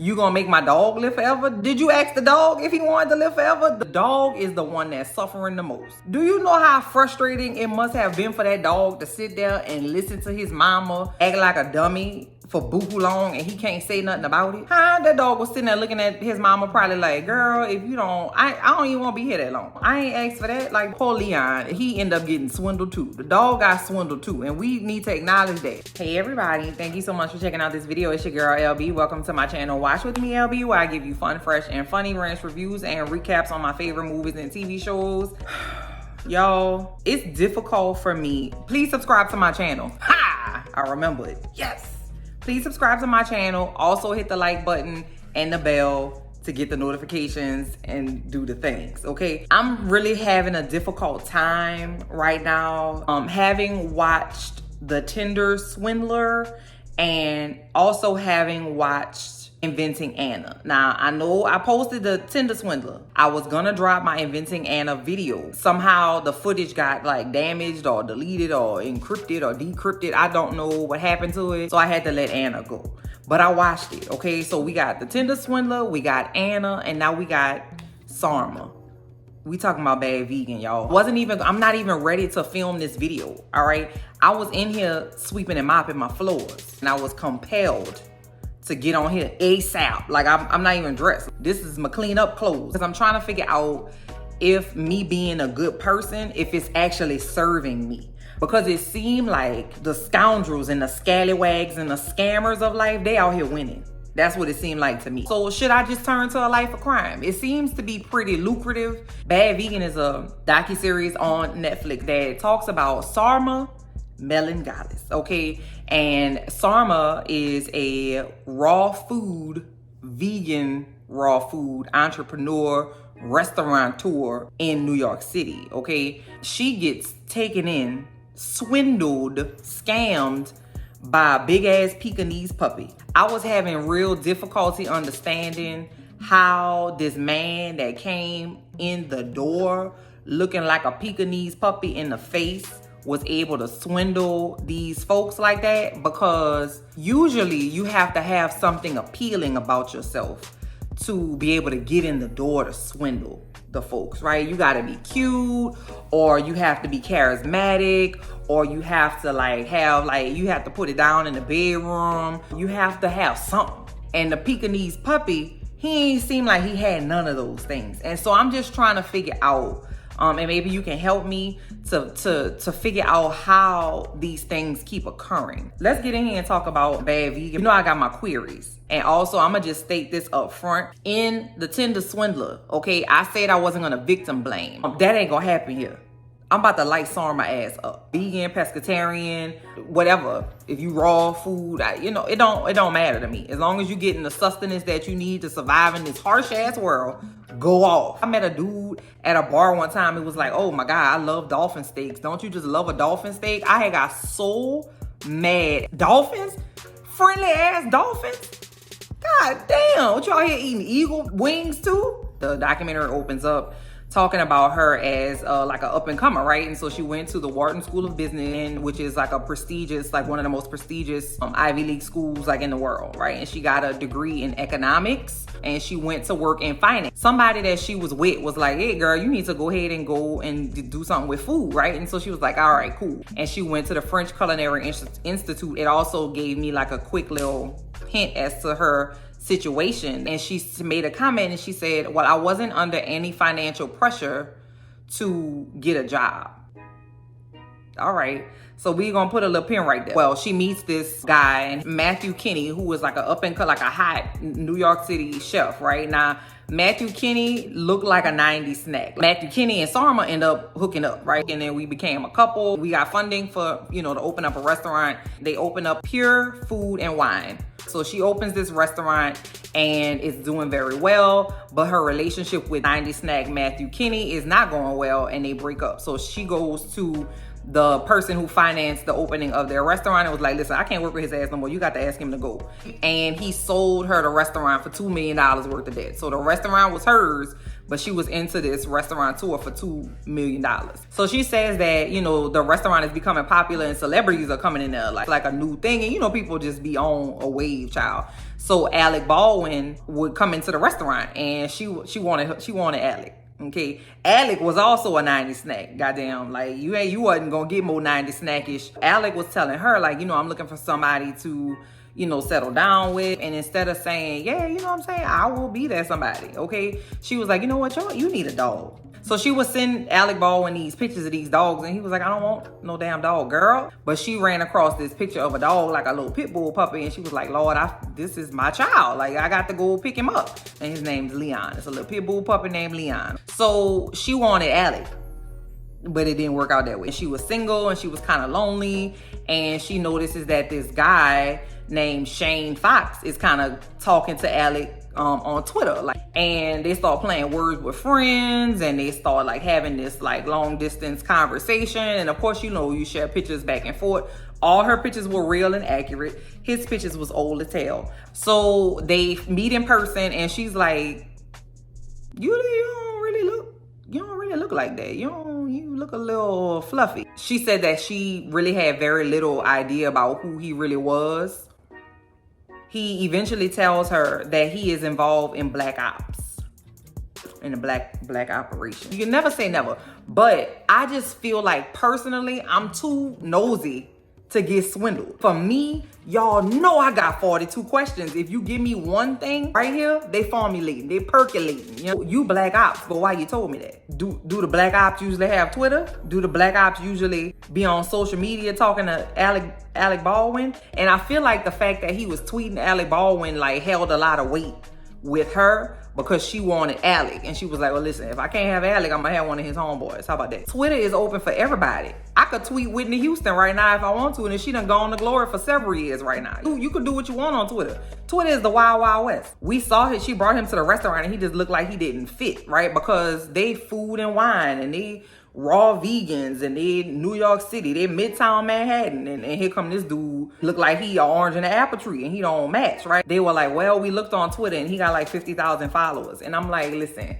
You gonna make my dog live forever? Did you ask the dog if he wanted to live forever? The dog is the one that's suffering the most. Do you know how frustrating it must have been for that dog to sit there and listen to his mama act like a dummy for buku long and he can't say nothing about it? That dog was sitting there looking at his mama probably like, girl, if you don't, I don't even want to be here that long. I ain't asked for that. Like poor Leon, he ended up getting swindled too. The dog got swindled too, and we need to acknowledge that. Hey everybody, thank you so much for checking out this video. It's your girl LB. Welcome to my channel Watch With Me LB, where I give you fun, fresh, and funny ranch reviews and recaps on my favorite movies and TV shows. Y'all, it's difficult for me. Please subscribe to my channel. Ha! I remember it. Yes. Please subscribe to my channel. Also hit the like button and the bell to get the notifications and do the things, okay? I'm really having a difficult time right now. Having watched The Tinder Swindler and also having watched Inventing Anna. Now, I know I posted The Tinder Swindler. I was gonna drop my Inventing Anna video. Somehow the footage got like damaged or deleted or encrypted or decrypted. I don't know what happened to it. So I had to let Anna go. But I watched it, okay? So we got The Tinder Swindler, we got Anna, and now we got Sarma. We talking about Bad Vegan, y'all. I'm not even ready to film this video, all right? I was in here sweeping and mopping my floors, and I was compelled to get on here ASAP. Like, I'm not even dressed. This is my clean up clothes. Because I'm trying to figure out if me being a good person, if it's actually serving me. Because it seemed like the scoundrels and the scallywags and the scammers of life, they out here winning. That's what it seemed like to me. So should I just turn to a life of crime? It seems to be pretty lucrative. Bad Vegan is a docuseries on Netflix that talks about Sarma Melangalis, okay? And Sarma is a vegan raw food entrepreneur, restaurateur in New York City, okay? She gets taken in, swindled, scammed by a big ass Pekingese puppy. I was having real difficulty understanding how this man that came in the door looking like a Pekingese puppy in the face was able to swindle these folks like that, because usually you have to have something appealing about yourself to be able to get in the door to swindle the folks, right? You gotta be cute, or you have to be charismatic, or you have to you have to put it down in the bedroom. You have to have something. And the Pekingese puppy, he ain't seem like he had none of those things. And so I'm just trying to figure out, and maybe you can help me to figure out how these things keep occurring. Let's get in here and talk about Bad Vegan. You know I got my queries. And also, I'm gonna just state this up front. In The Tinder Swindler, okay, I said I wasn't gonna victim blame. That ain't gonna happen here. I'm about to light Sarma ass up. Vegan, pescatarian, whatever. If you raw food, it don't matter to me. As long as you getting the sustenance that you need to survive in this harsh ass world, go off. I met a dude at a bar one time. It was like, oh my God, I love dolphin steaks. Don't you just love a dolphin steak? I had got so mad. Dolphins? Friendly ass dolphins? God damn, what y'all here eating eagle wings too? The documentary opens up talking about her as like an up and comer, right? And so she went to the Wharton School of Business, which is like a prestigious, like one of the most prestigious Ivy League schools like in the world, right? And she got a degree in economics, and she went to work in finance. Somebody that she was with was like, hey girl, you need to go ahead and go and do something with food, right? And so she was like, all right, cool. And she went to the French Culinary Institute. It also gave me like a quick little hint as to her situation. And she made a comment and she said, well, I wasn't under any financial pressure to get a job. All right. So we're gonna put a little pin right there. Well, she meets this guy, Matthew Kinney, who was like a hot New York City chef, right? Now, Matthew Kinney looked like a 90s snack. Matthew Kinney and Sarma end up hooking up, right? And then we became a couple. We got funding for, to open up a restaurant. They open up Pure Food and Wine. So she opens this restaurant and it's doing very well, but her relationship with 90s snack Matthew Kinney is not going well, and they break up. So she goes to the person who financed the opening of their restaurant and was like, listen, I can't work with his ass no more. You got to ask him to go. And he sold her the restaurant for $2 million worth of debt. So the restaurant was hers, but she was into this restaurateur for $2 million. So she says that, you know, the restaurant is becoming popular and celebrities are coming in there like a new thing. And, you know, people just be on a wave, child. So Alec Baldwin would come into the restaurant and she wanted Alec. Okay, Alec was also a 90s snack. Goddamn, like you wasn't gonna get more 90s snackish. Alec was telling her, like, you know, I'm looking for somebody to, you know, settle down with. And instead of saying, yeah, you know what I'm saying, I will be that somebody. Okay, she was like, you know what, y'all, you need a dog. So she was sending Alec Baldwin these pictures of these dogs, and he was like, I don't want no damn dog, girl. But she ran across this picture of a dog, like a little pit bull puppy, and she was like, Lord, this is my child. Like, I got to go pick him up. And his name's Leon. It's a little pit bull puppy named Leon. So she wanted Alec, but it didn't work out that way. She was single, and she was kind of lonely, and she notices that this guy named Shane Fox is kind of talking to Alec on Twitter, and they start playing words with friends, and they start like having this like long distance conversation. And of course, you know, you share pictures back and forth. All her pictures were real and accurate. His pictures was old as hell. So they meet in person, and she's like, you don't really look like that. You look a little fluffy. She said that she really had very little idea about who he really was. He eventually tells her that he is involved in black ops, in a black operation. You can never say never, but I just feel like personally, I'm too nosy to get swindled. For me, y'all know I got 42 questions. If you give me one thing right here, they formulating, they percolating. You know, you black ops, but why you told me that? Do the black ops usually have Twitter? Do the black ops usually be on social media talking to Alec Baldwin? And I feel like the fact that he was tweeting Alec Baldwin like held a lot of weight with her, because she wanted Alec, and she was like, well, listen, if I can't have Alec, I'm gonna have one of his homeboys. How about that? Twitter is open for everybody. I could tweet Whitney Houston right now if I want to, and she done gone to glory for several years right now. You could do what you want on Twitter. Twitter is the wild, wild west. We saw she brought him to the restaurant, and he just looked like he didn't fit, right? Because they food and wine, and they raw vegans, and they New York City, they Midtown Manhattan, and here come this dude look like he an orange in an apple tree, and he don't match, right? They were like, well, we looked on Twitter, and he got like 50,000 followers. And I'm like, listen,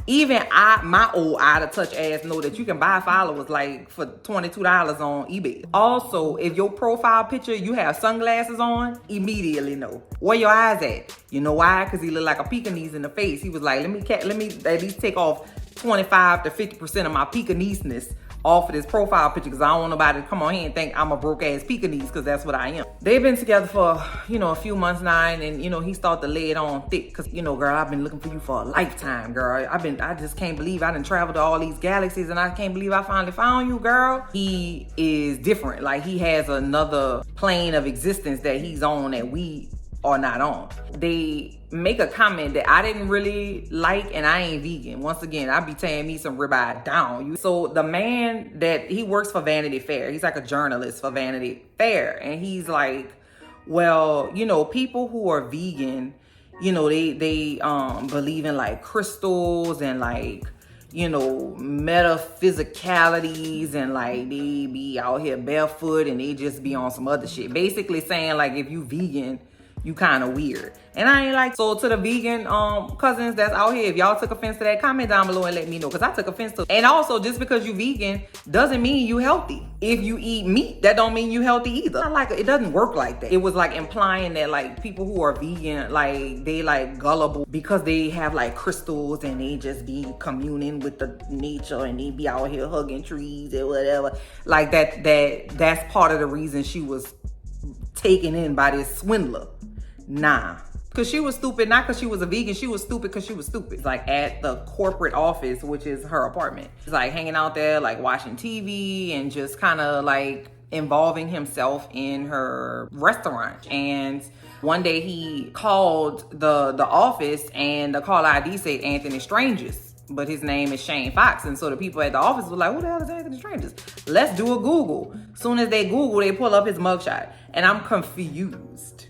even my old out of touch ass know that you can buy followers like for $22 on eBay. Also, if your profile picture, you have sunglasses on, immediately know. Where your eyes at? You know why? Because he looked like a Pekingese in the face. He was like, let me at least take off 25 to 50% of my Pekingese-ness off of this profile picture, because I don't want nobody to come on here and think I'm a broke ass Pekingese, because that's what I am. They've been together for, you know, a few months now, and, you know, he started to lay it on thick, because, you know, girl, I've been looking for you for a lifetime, girl. I just can't believe I done traveled to all these galaxies, and I can't believe I finally found you, girl. He is different. Like, he has another plane of existence that he's on that we are not on. They make a comment that I didn't really like, and I ain't vegan. Once again, I be tearing me some ribeye down. So the man that he works for Vanity Fair, he's like a journalist for Vanity Fair, and he's like, well, you know, people who are vegan, you know, they believe in like crystals and like, you know, metaphysicalities, and like they be out here barefoot and they just be on some other shit. Basically saying like, if you vegan, you kind of weird. And I ain't like, so to the vegan cousins that's out here, if y'all took offense to that, comment down below and let me know, because I took offense to it. And also, just because you vegan doesn't mean you healthy. If you eat meat, that don't mean you healthy either. Not like, it doesn't work like that. It was like implying that like people who are vegan, like they like gullible because they have like crystals and they just be communing with the nature and they be out here hugging trees or whatever. Like that's part of the reason she was taken in by this swindler. Nah. Because she was stupid, not because she was a vegan. She was stupid because she was stupid. It's like at the corporate office, which is her apartment. She's like hanging out there, like watching TV and just kind of like involving himself in her restaurant. And one day he called the office, and the call ID said Anthony Stranges, but his name is Shane Fox. And so the people at the office were like, who the hell is Anthony Stranges? Let's do a Google. Soon as they Google, they pull up his mugshot. And I'm confused.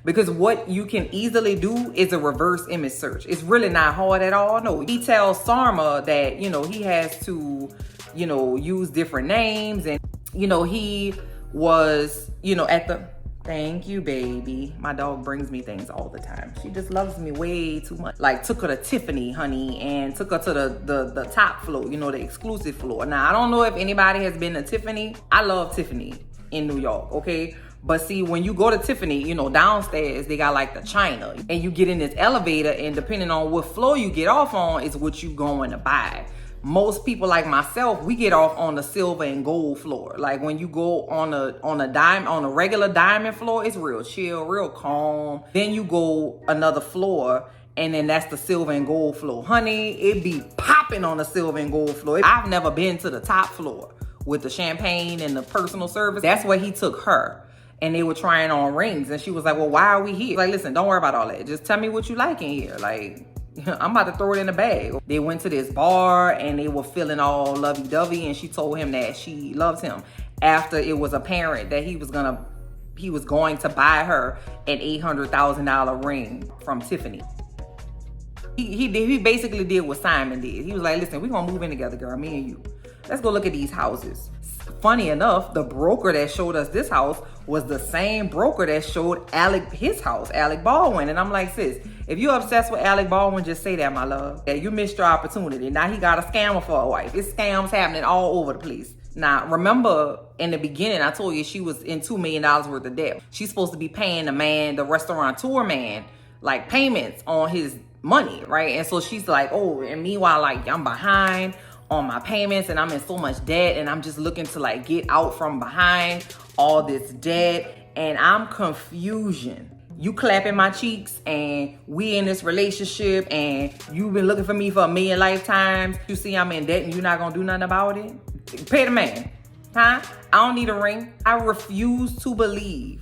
Because what you can easily do is a reverse image search. It's really not hard at all. No, he tells Sarma that, you know, he has to use different names. And, he was, at the, thank you, baby. My dog brings me things all the time. She just loves me way too much. Like, took her to Tiffany, honey, and took her to the top floor, the exclusive floor. Now, I don't know if anybody has been to Tiffany. I love Tiffany in New York, okay? But see, when you go to Tiffany, downstairs, they got like the China. And you get in this elevator, and depending on what floor you get off on is what you going to buy. Most people like myself, we get off on the silver and gold floor. Like when you go on a regular diamond floor, it's real chill, real calm. Then you go another floor, and then that's the silver and gold floor. Honey, it be popping on the silver and gold floor. I've never been to the top floor with the champagne and the personal service. That's where he took her. And they were trying on rings. And she was like, well, why are we here? Like, listen, don't worry about all that. Just tell me what you like in here. Like, I'm about to throw it in the bag. They went to this bar and they were feeling all lovey-dovey, and she told him that she loves him after it was apparent that he was going to buy her an $800,000 ring from Tiffany. He basically did what Simon did. He was like, listen, we're gonna move in together, girl, me and you. Let's go look at these houses. Funny enough, the broker that showed us this house was the same broker that showed Alec his house, Alec Baldwin. And I'm like, sis, if you're obsessed with Alec Baldwin, just say that, my love. That you missed your opportunity. Now he got a scammer for a wife. It's scams happening all over the place. Now, remember in the beginning, I told you she was in $2 million worth of debt. She's supposed to be paying the restaurateur man, like payments on his money, right? And so she's like, oh, and meanwhile, like, I'm behind on my payments and I'm in so much debt, and I'm just looking to like get out from behind all this debt, and I'm confusion. You clapping my cheeks and we in this relationship and you've been looking for me for 1,000,000 lifetimes. You see I'm in debt and you're not gonna do nothing about it? Pay the man, huh? I don't need a ring. I refuse to believe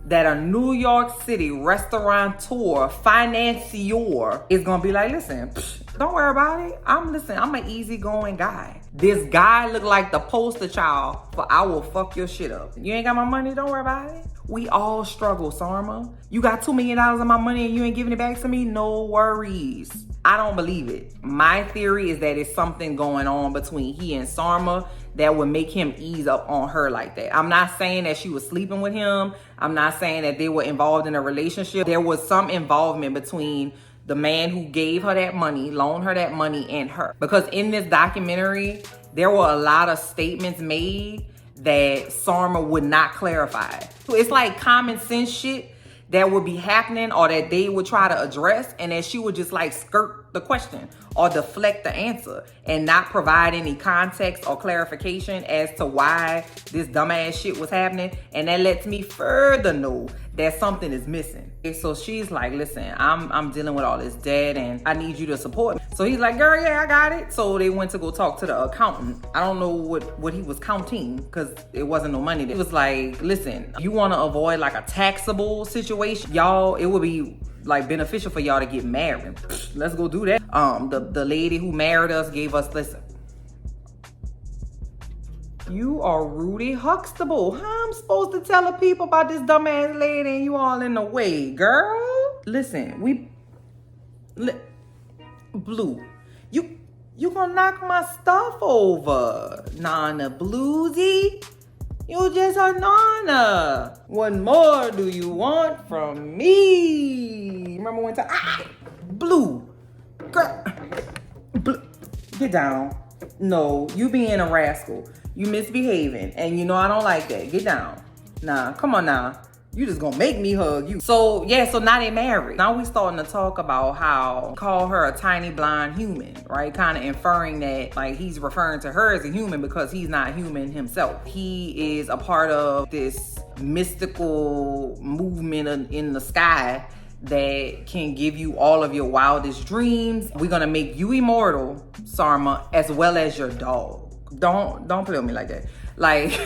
that a New York City restaurateur, financier is gonna be like, listen, don't worry about it. I'm an easygoing guy. This guy look like the poster child for I will fuck your shit up. You ain't got my money, don't worry about it. We all struggle, Sarma. You got $2 million of my money and you ain't giving it back to me? No worries. I don't believe it. My theory is that it's something going on between he and Sarma that would make him ease up on her like that. I'm not saying that she was sleeping with him. I'm not saying that they were involved in a relationship. There was some involvement between the man who gave her that money, loaned her that money, and her. Because in this documentary, there were a lot of statements made that Sarma would not clarify. So it's like common sense shit that would be happening or that they would try to address, and then she would just like skirt the question or deflect the answer and not provide any context or clarification as to why this dumbass shit was happening. And that lets me further know that something is missing. And so she's like, listen, I'm dealing with all this debt and I need you to support me. So he's like, girl, yeah, I got it. So they went to go talk to the accountant. I don't know what he was counting because it wasn't no money. It was like, listen, you want to avoid like a taxable situation, y'all, it would be like beneficial for y'all to get married. Let's go do that. The lady who married us gave us, listen, you are Rudy Huxtable. How I'm supposed to tell the people about this dumbass lady and you all in the way, girl? Listen, Blue, you gonna knock my stuff over. Nana Bluesy, you just a Nana. What more do you want from me? Remember one time, Blue, girl, Blue, get down. No, you being a rascal. You misbehaving. And you know I don't like that. Get down. Nah, come on now. You just gonna make me hug you. So yeah, so now they married. Now we starting to talk about how call her a tiny blonde human, right? Kind of inferring that like he's referring to her as a human because he's not human himself. He is a part of this mystical movement in the sky that can give you all of your wildest dreams. We're gonna make you immortal, Sarma, as well as your dog. Don't play with me like that. Like,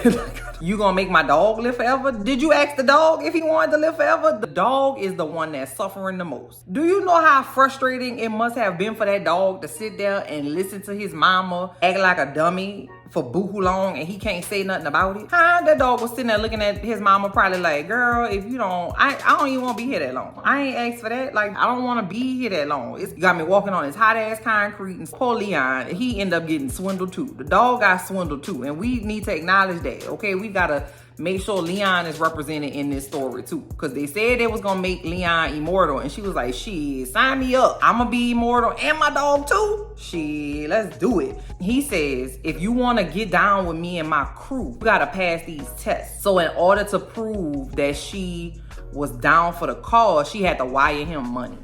you gonna make my dog live forever? Did you ask the dog if he wanted to live forever? The dog is the one that's suffering the most. Do you know how frustrating it must have been for that dog to sit there and listen to his mama act like a dummy for boo-hoo long and he can't say nothing about it? Huh? That dog was sitting there looking at his mama probably like, girl, if you don't, I don't even want to be here that long. I ain't asked for that. Like, I don't want to be here that long. It's got me walking on this hot ass concrete. And poor Leon, he ended up getting swindled too. The dog got swindled too. And we need to acknowledge that, okay? We got to make sure Leon is represented in this story too. Because they said they was going to make Leon immortal. And she was like, shit, sign me up. I'm going to be immortal and my dog too. Shit, let's do it. He says, if you want to get down with me and my crew, you got to pass these tests. So in order to prove that she was down for the cause, she had to wire him money.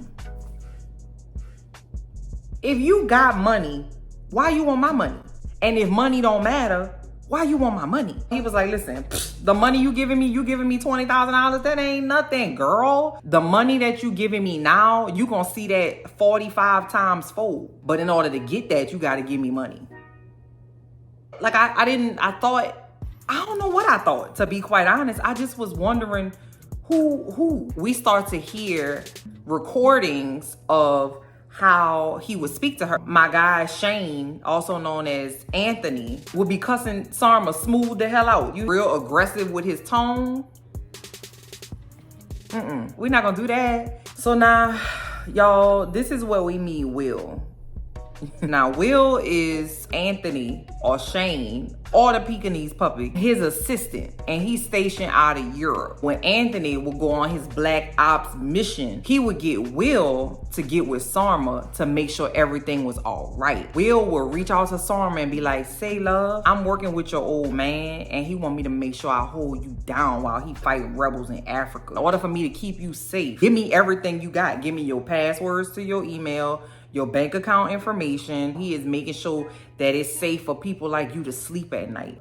If you got money, why you want my money? And if money don't matter, why you want my money? He was like, listen, the money you giving me $20,000. That ain't nothing, girl. The money that you giving me now, you gonna see that 45 times fold. But in order to get that, you gotta give me money. Like I don't know what I thought, to be quite honest. I just was wondering who. We start to hear recordings of how he would speak to her. My guy Shane, also known as Anthony, would be cussing Sarma smooth the hell out. You real aggressive with his tone. We're not gonna do that. So now, y'all, this is where we meet Will. Now, Will is Anthony or Shane or the Pekingese puppy, his assistant, and he's stationed out of Europe. When Anthony would go on his Black Ops mission, he would get Will to get with Sarma to make sure everything was all right. Will would reach out to Sarma and be like, say love, I'm working with your old man and he want me to make sure I hold you down while he fight rebels in Africa. In order for me to keep you safe, give me everything you got. Give me your passwords to your email, your bank account information. He is making sure that it's safe for people like you to sleep at night.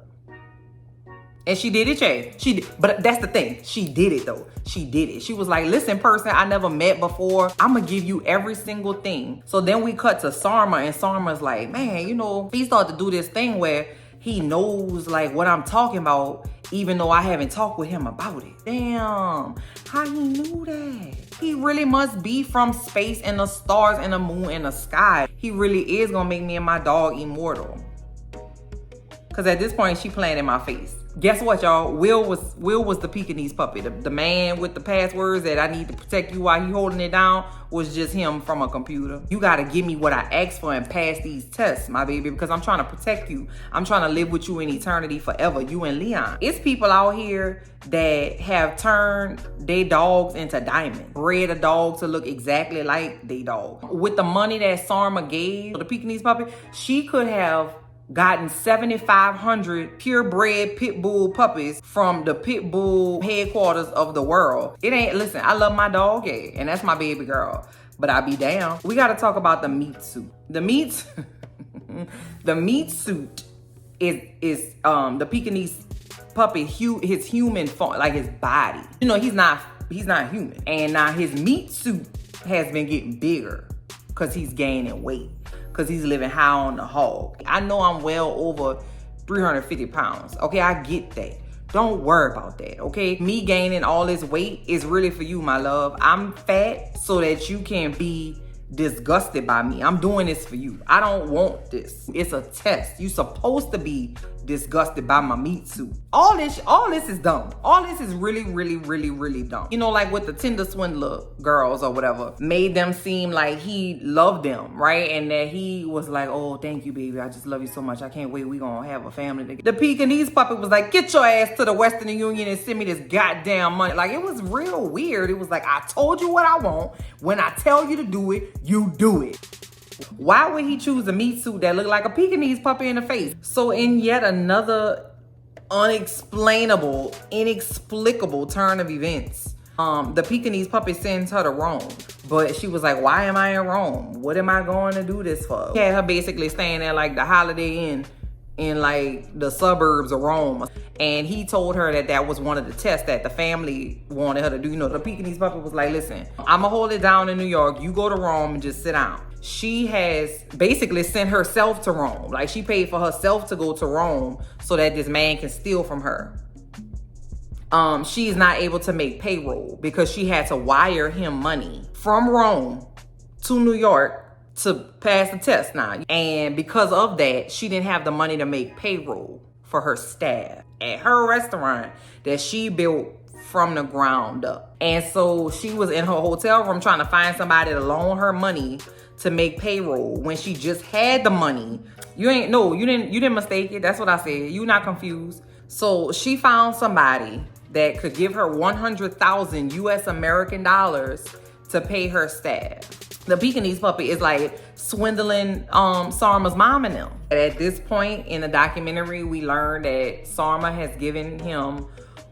And she did it, Chad. She did. But that's the thing. She did it, though. She did it. She was like, listen, person I never met before, I'm going to give you every single thing. So then we cut to Sarma, and Sarma's like, man, you know, he started to do this thing where he knows, like, what I'm talking about, even though I haven't talked with him about it. Damn, how he knew that? He really must be from space and the stars and the moon and the sky. He really is gonna make me and my dog immortal. Cause at this point, she playing in my face. Guess what, y'all? Will was the Pekingese puppy. The man with the passwords that I need to protect you while he holding it down was just him from a computer. You gotta give me what I asked for and pass these tests, my baby, because I'm trying to protect you. I'm trying to live with you in eternity forever, you and Leon. It's people out here that have turned their dogs into diamonds. Bred a dog to look exactly like their dog. With the money that Sarma gave the Pekingese puppy, she could have gotten 7,500 purebred pit bull puppies from the pit bull headquarters of the world. It ain't, listen, I love my dog, yeah, and that's my baby girl, but I be down. We gotta talk about the meat suit. The meat suit is the Pekingese puppy, his human form, like his body. You know, he's not human. And now his meat suit has been getting bigger because he's gaining weight. Because he's living high on the hog. I know I'm well over 350 pounds. Okay, I get that. Don't worry about that, okay? Me gaining all this weight is really for you, my love. I'm fat so that you can be disgusted by me. I'm doing this for you. I don't want this. It's a test. You supposed to be disgusted by my meat suit. All this is dumb. All this is really, really, really, really dumb. You know, like with the Tinder swindler girls or whatever, made them seem like he loved them, right? And that he was like, oh, thank you, baby. I just love you so much. I can't wait. We gonna have a family together. The Pekingese puppy was like, get your ass to the Western Union and send me this goddamn money. Like, it was real weird. It was like, I told you what I want. When I tell you to do it, you do it. Why would he choose a meat suit that looked like a Pekingese puppy in the face? So in yet another unexplainable, inexplicable turn of events, the Pekingese puppy sends her to Rome. But she was like, why am I in Rome? What am I going to do this for? He had her basically staying there like the Holiday Inn in like the suburbs of Rome. And he told her that that was one of the tests that the family wanted her to do. You know, the Pekingese puppy was like, listen, I'm gonna hold it down in New York. You go to Rome and just sit down. She has basically sent herself to Rome. Like, she paid for herself to go to Rome so that this man can steal from her. She's not able to make payroll because she had to wire him money from Rome to New York to pass the test now. And because of that, she didn't have the money to make payroll for her staff at her restaurant that she built from the ground up. And so she was in her hotel room trying to find somebody to loan her money to make payroll when she just had the money. You didn't mistake it. That's what I said. You not confused. So she found somebody that could give her 100,000 US American dollars to pay her staff. The Pekingese puppy is like swindling Sarma's mom and them. At this point in the documentary, we learned that Sarma has given him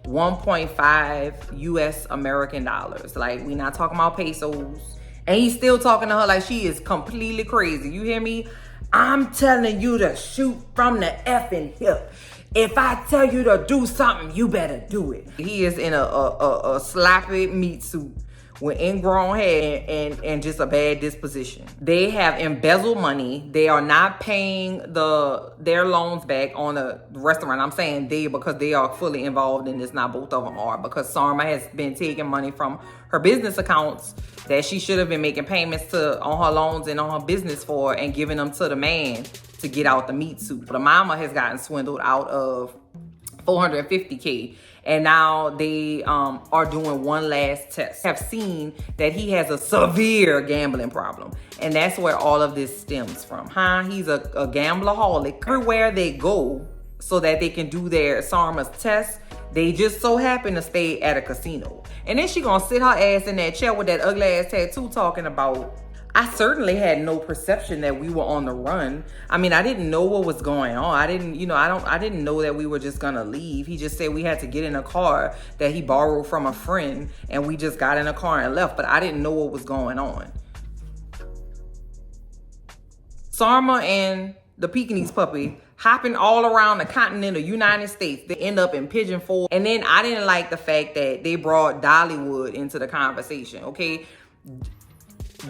1.5 US American dollars. Like, we not talking about pesos. And he's still talking to her like she is completely crazy. You hear me? I'm telling you to shoot from the effing hip. If I tell you to do something, you better do it. He is in a sloppy meat suit with ingrown hair and just a bad disposition. They have embezzled money. They are not paying their loans back on the restaurant. I'm saying they because they are fully involved in this. Not both of them are, because Sarma has been taking money from her business accounts that she should have been making payments to on her loans and on her business for, and giving them to the man to get out the meat suit. The mama has gotten swindled out of $450K. And now they are doing one last test. Have seen that he has a severe gambling problem. And that's where all of this stems from. He's a gambleraholic. Everywhere they go so that they can do their Sarma's test, they just so happen to stay at a casino. And then she gonna sit her ass in that chair with that ugly ass tattoo talking about, I certainly had no perception that we were on the run. I mean, I didn't know what was going on. I didn't know that we were just gonna leave. He just said we had to get in a car that he borrowed from a friend, and we just got in a car and left, but I didn't know what was going on. Sarma and the Pekingese puppy hopping all around the continental United States. They end up in Pigeon Forge. And then I didn't like the fact that they brought Dollywood into the conversation, okay?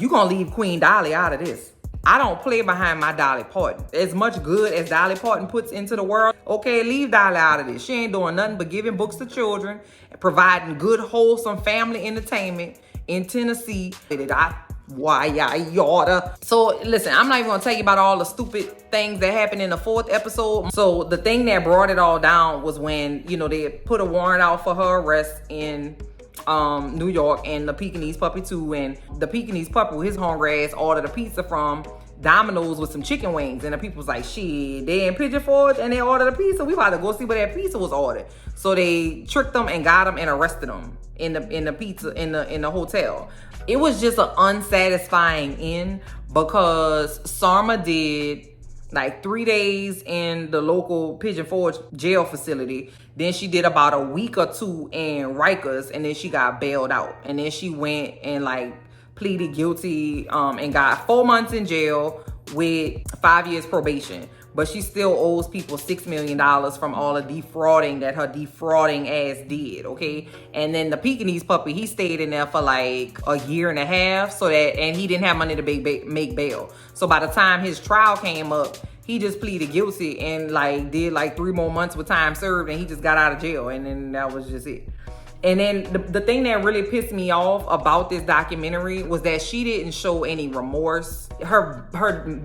You gonna leave Queen Dolly out of this. I don't play behind my Dolly Parton. As much good as Dolly Parton puts into the world, okay, leave Dolly out of this. She ain't doing nothing but giving books to children, providing good, wholesome family entertainment in Tennessee. So listen, I'm not even gonna tell you about all the stupid things that happened in the 4th episode. So the thing that brought it all down was when, they put a warrant out for her arrest in New York, and the Pekingese puppy too. And the Pekingese puppy, his hungry ass, ordered a pizza from Domino's with some chicken wings, and the people was like, shit, they in Pigeon Forge and they ordered a pizza, we about to go see where that pizza was ordered. So they tricked them and got them and arrested them in the hotel. It was just an unsatisfying end, because Sarma did like 3 days in the local Pigeon Forge jail facility. Then she did about a week or 2 in Rikers, and then she got bailed out. And then she went and pleaded guilty and got 4 months in jail with 5 years probation. But she still owes people $6 million from all the defrauding that her defrauding ass did, okay? And then the Pekingese puppy, he stayed in there for like a year and a half, and he didn't have money to make bail. So by the time his trial came up, he just pleaded guilty and did 3 more months with time served, and he just got out of jail, and then that was just it. And then the thing that really pissed me off about this documentary was that she didn't show any remorse. Her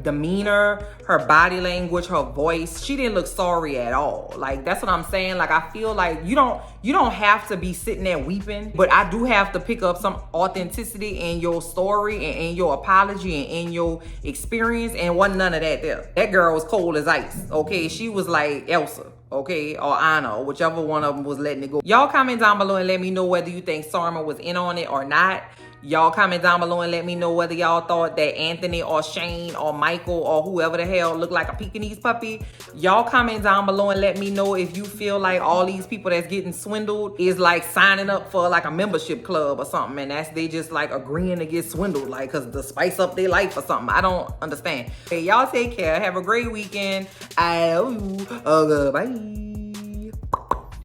demeanor, her body language, her voice, she didn't look sorry at all. That's what I'm saying. I feel like you don't have to be sitting there weeping, but I do have to pick up some authenticity in your story and in your apology and in your experience, and wasn't none of that there. That girl was cold as ice, okay? She was like Elsa, okay, or Anna, or whichever one of them was letting it go. Y'all comment down below and let me know whether you think Sarma was in on it or not. Y'all comment down below and let me know whether y'all thought that Anthony or Shane or Michael or whoever the hell looked like a Pekingese puppy. Y'all comment down below and let me know if you feel like all these people that's getting swindled is signing up for a membership club or something, and they just agreeing to get swindled, cause to spice up their life or something. I don't understand. Hey, y'all take care. Have a great weekend. Bye.